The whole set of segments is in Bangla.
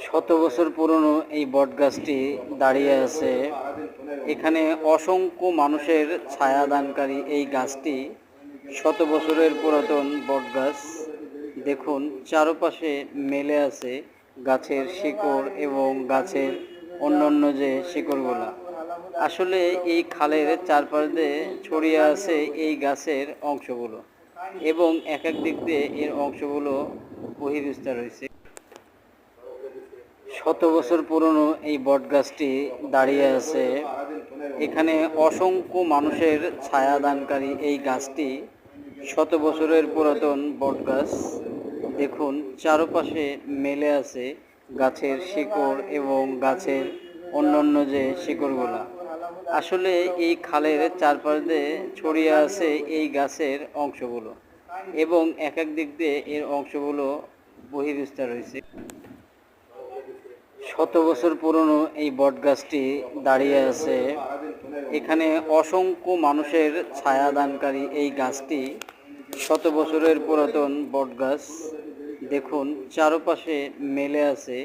শত বছর পুরনো এই বটগাছটি দাঁড়িয়ে আছে। এখানে অসংখ্য মানুষের ছায়াদানকারী এই গাছটি শত বছরের পুরাতন বটগাছ। দেখুন চারপাশে মেলে আছে গাছের শিকড় এবং গাছের অন্যান্য যে শিকড়গুলা। আসলে এই খালের চারপাশ দিয়ে ছড়িয়ে আছে এই গাছের অংশগুলো এবং এক এক দিক দিয়ে এর অংশগুলো বহির্বিস্তার হয়েছে। শত বছর পুরনো এই বটগাছটি দাঁড়িয়ে আছে। এখানে অসংখ্য মানুষের ছায়াদানকারী এই গাছটি শত বছরের পুরাতন বটগাছ। দেখুন চারপাশে মেলে আছে গাছের শিকড় এবং গাছের অন্যান্য যে শিকড়গুলা। আসলে এই খালের চারপাশ দিয়ে ছড়িয়ে আছে এই গাছের অংশগুলো এবং এক এক দিক দিয়ে এর অংশগুলো বহির্বিস্তার হয়েছে। শত বছর পুরনো এই বটগাছটি দাঁড়িয়ে আছে। এখানে অসংখ্য মানুষের ছায়াদানকারী এই গাছটি শত বছরের পুরাতন বটগাছ। দেখুন চারপাশে মেলে আছে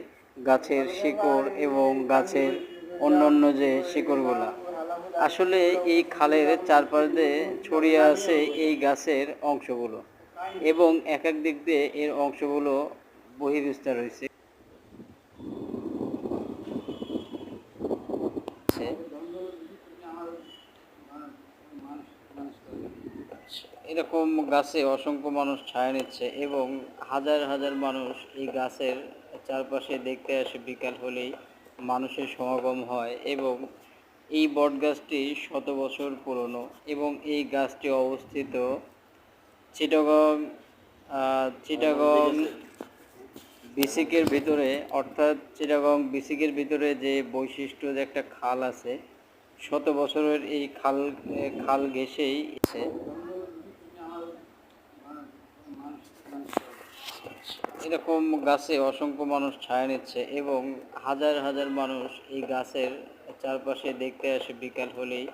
গাছের শিকড় এবং গাছের অন্যান্য যে শিকড়গুলা। আসলে এই খালের চারপাশ দিয়ে ছড়িয়ে আছে এই গাছের অংশগুলো এবং এক এক দিক দিয়ে এর অংশগুলো বহির্বিস্তার হয়েছে। এরকম গাছে অসংখ্য মানুষ ছায়া নিচ্ছে এবং হাজার হাজার মানুষ এই গাছের চারপাশে দেখতে আসে। বিকাল হলেই মানুষের সমাগম হয় এবং এই বটগাছটি শত বছর পুরনো এবং এই গাছটি অবস্থিত চিটাগং চিটাগং বিসিকের ভিতরে, অর্থাৎ চিটাগং বিসিকের ভিতরে যে বৈশিষ্ট্য যে একটা খাল আছে, শত বছরের এই খাল ঘেঁষেই আছে। এরকম গাছে অসংখ্য মানুষ ছায়া নিচ্ছে এবং হাজার হাজার মানুষ এই গাছের চারপাশে দেখতে আসে। বিকাল হলেই